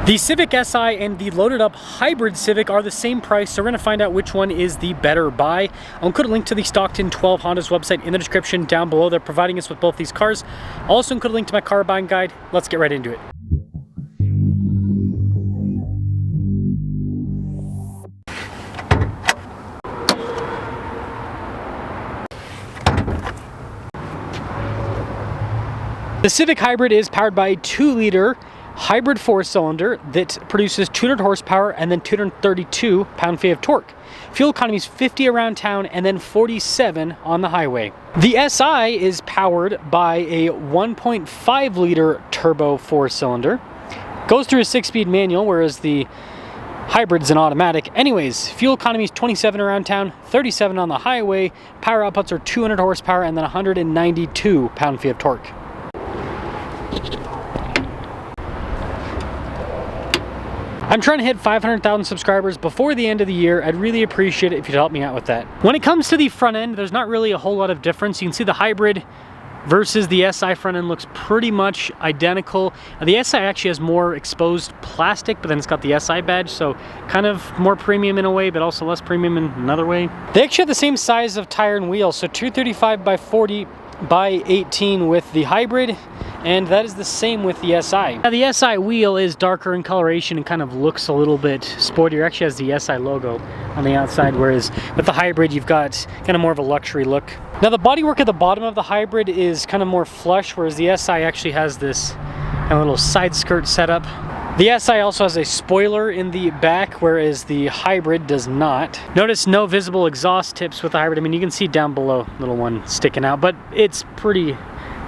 The Civic Si and the loaded up hybrid Civic are the same price, so we're going to find out which one is the better buy. I'll include a link to the Stockton 12 Honda's website in the description down below. They're providing us with both these cars. I'll also include a link to my car buying guide. Let's get right into it. The Civic Hybrid is powered by a 2-liter hybrid 4-cylinder that produces 200 horsepower and then 232 pound-feet of torque. Fuel economy is 50 around town and then 47 on the highway. The SI is powered by a 1.5-liter turbo 4-cylinder. Goes through a 6-speed manual, whereas the hybrid's an automatic. Anyways, fuel economy is 27 around town, 37 on the highway. Power outputs are 200 horsepower and then 192 pound-feet of torque. I'm trying to hit 500,000 subscribers before the end of the year. I'd really appreciate it if you'd help me out with that. When it comes to the front end, there's not really a whole lot of difference. You can see the hybrid versus the SI front end looks pretty much identical. The SI actually has more exposed plastic, but then it's got the SI badge, so kind of more premium in a way, but also less premium in another way. They actually have the same size of tire and wheel, so 235 by 40 by 18 with the hybrid, and that is the same with the SI. Now the SI wheel is darker in coloration and kind of looks a little bit sportier. Actually has the SI logo on the outside, whereas with the hybrid you've got kind of more of a luxury look. Now the bodywork at the bottom of the hybrid is kind of more flush, whereas the SI actually has this kind of little side skirt setup. The SI also has a spoiler in the back, whereas the hybrid does not. Notice no visible exhaust tips with the hybrid. I mean, you can see down below, little one sticking out, but it's pretty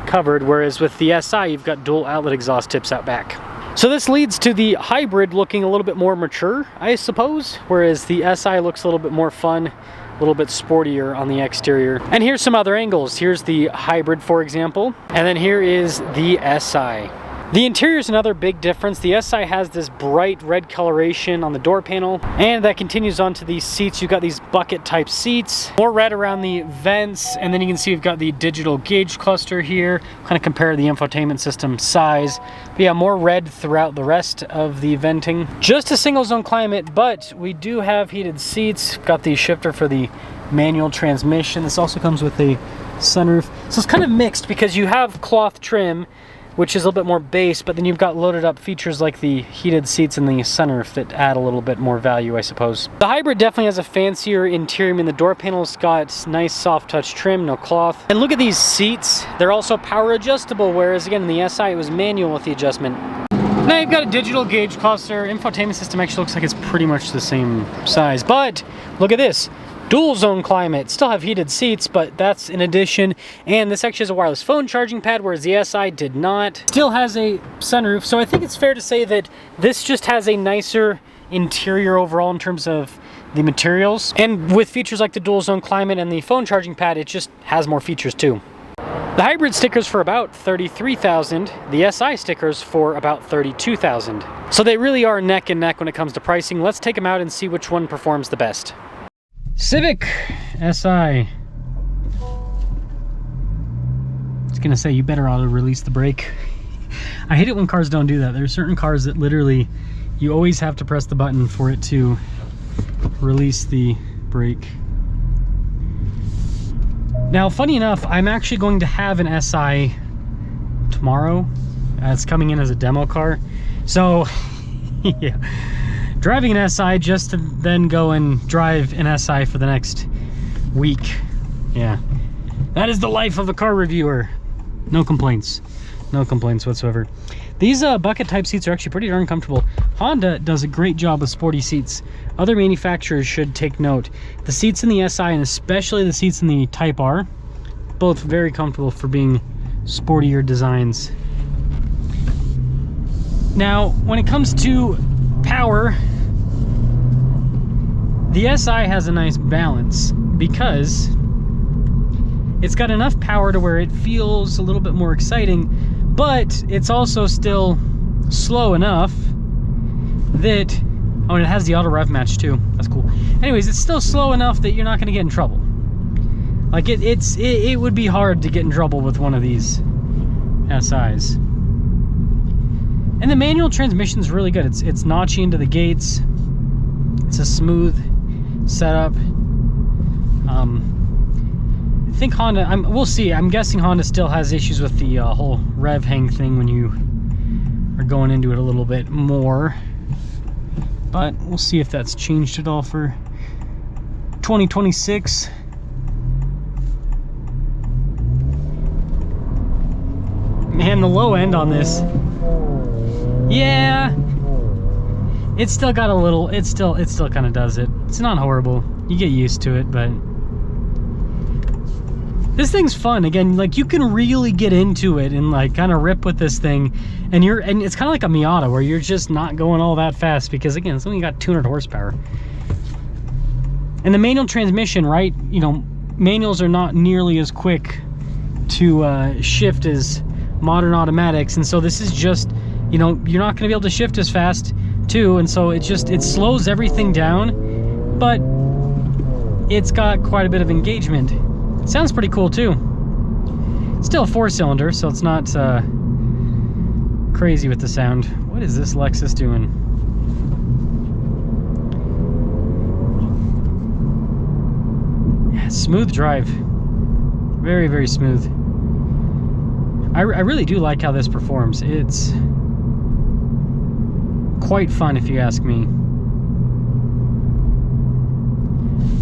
covered, whereas with the SI, you've got dual outlet exhaust tips out back. So this leads to the hybrid looking a little bit more mature, I suppose, whereas the SI looks a little bit more fun, a little bit sportier on the exterior. And here's some other angles. Here's the hybrid, for example, and then here is the SI. The interior is another big difference. The SI has this bright red coloration on the door panel, and that continues onto these seats. You've got these bucket type seats, more red around the vents, and then you can see you've got the digital gauge cluster here. Kind of compare the infotainment system size. But yeah, more red throughout the rest of the venting. Just a single zone climate, but we do have heated seats. Got the shifter for the manual transmission. This also comes with a sunroof. So it's kind of mixed because you have cloth trim, which is a little bit more base, but then you've got loaded up features like the heated seats and the sunroof that add a little bit more value, I suppose. The hybrid definitely has a fancier interior. I mean, the door panel's got nice soft touch trim, no cloth. And look at these seats. They're also power adjustable, whereas again, in the SI, it was manual with the adjustment. Now you've got a digital gauge cluster. Infotainment system actually looks like it's pretty much the same size, but look at this. Dual zone climate, still have heated seats, but that's in addition. And this actually has a wireless phone charging pad, whereas the SI did not. Still has a sunroof, so I think it's fair to say that this just has a nicer interior overall in terms of the materials. And with features like the dual zone climate and the phone charging pad, it just has more features too. The hybrid stickers for about $33,000, the SI stickers for about $32,000. So they really are neck and neck when it comes to pricing. Let's take them out and see which one performs the best. Civic Si. It's gonna say you better auto release the brake. I hate it when cars don't do that. There are certain cars that literally you always have to press the button for it to release the brake. Now, funny enough, I'm actually going to have an SI tomorrow. It's coming in as a demo car. So, yeah. Driving an SI just to then go and drive an SI for the next week. Yeah, that is the life of a car reviewer. No complaints. No complaints whatsoever. These bucket type seats are actually pretty darn comfortable. Honda does a great job with sporty seats. Other manufacturers should take note. The seats in the SI and especially the seats in the Type R, both very comfortable for being sportier designs. Now, when it comes to power, the SI has a nice balance because it's got enough power to where it feels a little bit more exciting, but it's also still slow enough that, oh, and it has the auto rev match too. That's cool. Anyways, it's still slow enough that you're not going to get in trouble. Like it would be hard to get in trouble with one of these SIs. And the manual transmission is really good. It's notchy into the gates. It's a smooth setup. I think Honda, we'll see. I'm guessing Honda still has issues with the whole rev hang thing when you are going into it a little bit more. But we'll see if that's changed at all for 2026. Man, the low end on this. Yeah. It's still got a little, it still kind of does it. It's not horrible. You get used to it, but this thing's fun. Again, like, you can really get into it and like kind of rip with this thing, and it's kind of like a Miata where you're just not going all that fast because, again, it's only got 200 horsepower. And the manual transmission, right? You know, manuals are not nearly as quick to shift as modern automatics, and so this is just, you know, you're not going to be able to shift as fast too, and so it slows everything down, but it's got quite a bit of engagement. It sounds pretty cool too. It's still a 4-cylinder, so it's not crazy with the sound. What is this Lexus doing? Yeah, smooth drive. Very, very smooth. I really do like how this performs. It's quite fun, if you ask me.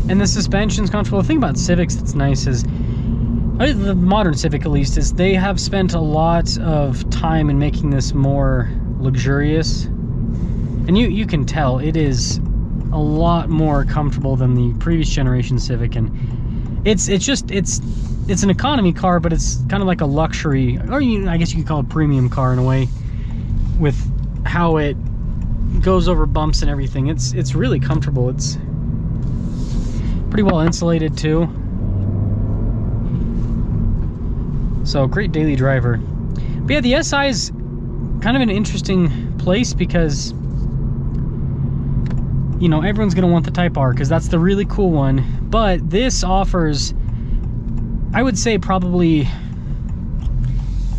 And the suspension's comfortable. The thing about Civics that's nice is, the modern Civic at least, is they have spent a lot of time in making this more luxurious. And you can tell it is a lot more comfortable than the previous generation Civic. And it's an economy car, but it's kind of like a luxury, or I guess you could call it a premium car in a way, with how it goes over bumps and everything. It's really comfortable. It's pretty well insulated too. So great daily driver. But yeah, the SI is kind of an interesting place because, you know, everyone's gonna want the Type R because that's the really cool one. But this offers, I would say, probably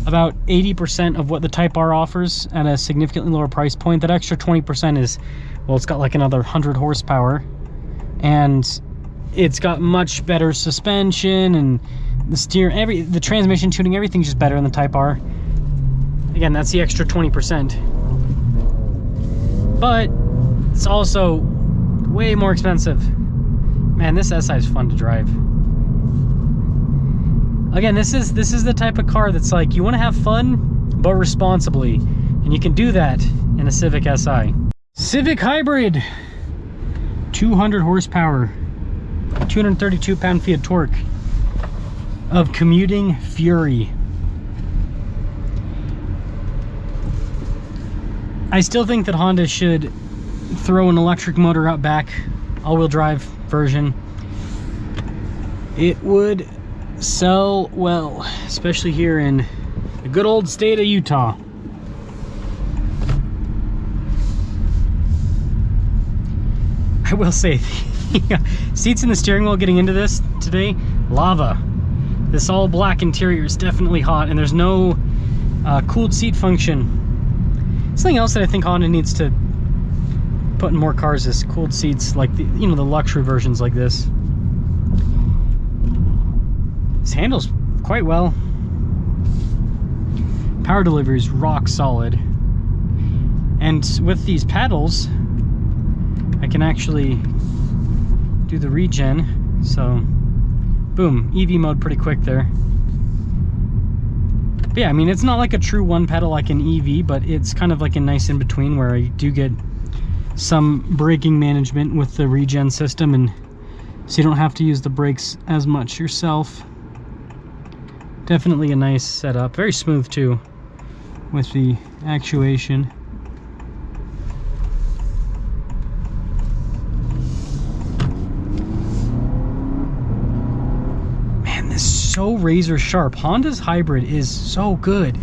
about 80% of what the Type R offers at a significantly lower price point. That extra 20% is, well, it's got like another 100 horsepower, and it's got much better suspension, and the steering, the transmission tuning, everything's just better in the Type R. Again, that's the extra 20%. But it's also way more expensive. Man, this SI is fun to drive. Again, this is the type of car that's like, you want to have fun, but responsibly. And you can do that in a Civic Si. Civic Hybrid. 200 horsepower. 232 pound-feet of torque. Of commuting fury. I still think that Honda should throw an electric motor out back, all-wheel drive version. It would sell well, especially here in the good old state of Utah. I will say, seats in the steering wheel getting into this today, lava. This all black interior is definitely hot, and there's no cooled seat function. Something else that I think Honda needs to put in more cars is cooled seats, like the, you know, the luxury versions like this. This handles quite well. Power delivery is rock solid. And with these paddles, I can actually do the regen. So, boom, EV mode pretty quick there. But yeah, I mean, it's not like a true one pedal like an EV, but it's kind of like a nice in-between where I do get some braking management with the regen system, and so you don't have to use the brakes as much yourself. Definitely a nice setup. Very smooth too with the actuation. Man, this is so razor sharp. Honda's hybrid is so good.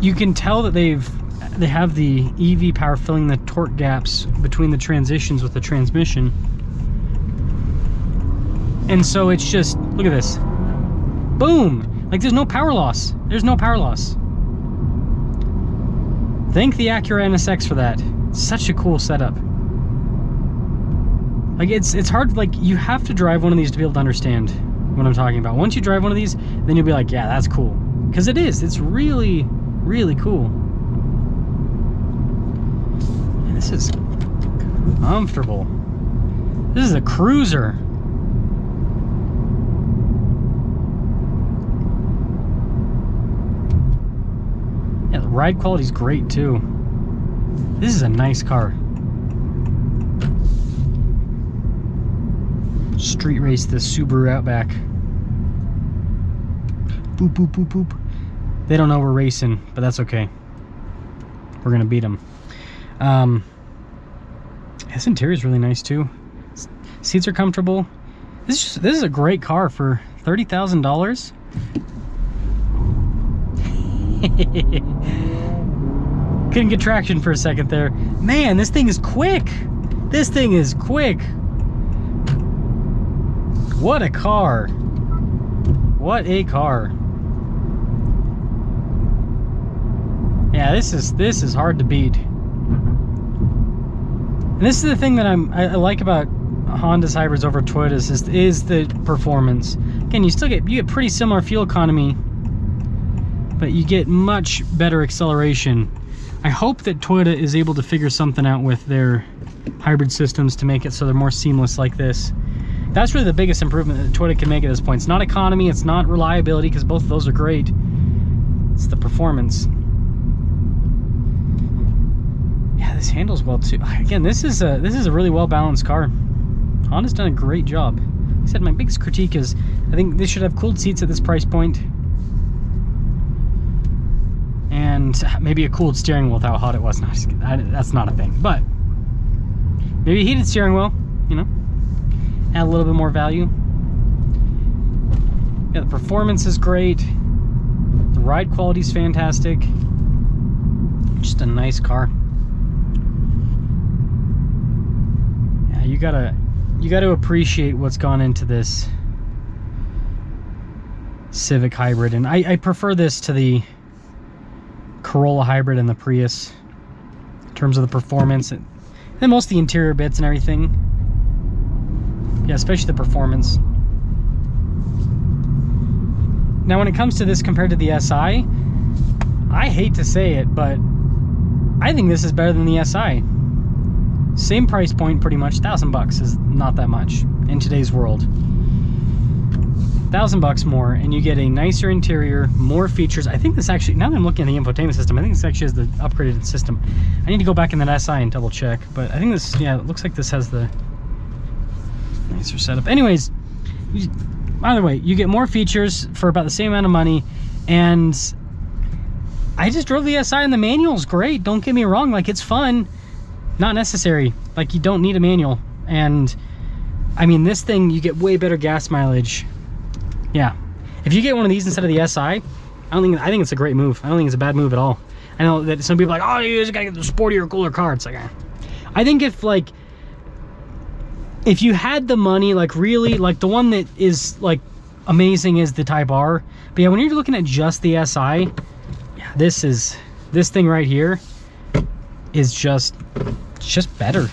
You can tell that they have the EV power filling the torque gaps between the transitions with the transmission. And so it's just, look at this. Boom! Like, there's no power loss. There's no power loss. Thank the Acura NSX for that. It's such a cool setup. Like, it's hard, like, you have to drive one of these to be able to understand what I'm talking about. Once you drive one of these, then you'll be like, yeah, that's cool. Because it is. It's really, really cool. And this is comfortable. This is a cruiser. Yeah, the ride quality is great too. This is a nice car. Street race this Subaru Outback. Boop, boop, boop, boop. They don't know we're racing, but that's okay. We're gonna beat them. This interior is really nice too. Seats are comfortable. This is a great car for $30,000. Couldn't get traction for a second there. Man, this thing is quick. This thing is quick. What a car. What a car. Yeah, this is hard to beat. And this is the thing that I like about Honda's hybrids over Toyota's is the performance. Again, you get pretty similar fuel economy, but you get much better acceleration. I hope that Toyota is able to figure something out with their hybrid systems to make it so they're more seamless like this. That's really the biggest improvement that Toyota can make at this point. It's not economy, it's not reliability, because both of those are great. It's the performance. Yeah, this handles well too. Again, this is a really well balanced car. Honda's done a great job. Like I said, my biggest critique is I think this should have cooled seats at this price point, and maybe a cooled steering wheel with how hot it was. No, that's not a thing, but maybe a heated steering wheel, you know, add a little bit more value. Yeah, the performance is great. The ride quality is fantastic. Just a nice car. Yeah, you gotta appreciate what's gone into this Civic hybrid, and I prefer this to the Corolla hybrid and the Prius in terms of the performance and most of the interior bits and everything. Yeah, especially the performance. Now when it comes to this compared to the SI, I hate to say it, but I think this is better than the SI. Same price point pretty much. $1,000 is not that much in today's world. $1,000 more, and you get a nicer interior, more features. I think this actually, now that I'm looking at the infotainment system, I think this actually is the upgraded system. I need to go back in that SI and double check, but I think this, yeah, it looks like this has the nicer setup. Anyways, by the way, you get more features for about the same amount of money, and I just drove the SI and the manual's great. Don't get me wrong, like, it's fun, not necessary. Like, you don't need a manual, and I mean, this thing, you get way better gas mileage. Yeah, if you get one of these instead of the SI, I think it's a great move. I don't think it's a bad move at all. I know that some people are like, oh, you just gotta get the sportier, cooler car. It's like, I think if you had the money, like, really, like, the one that is like amazing is the Type R. But yeah, when you're looking at just the SI, yeah, this thing right here is just better.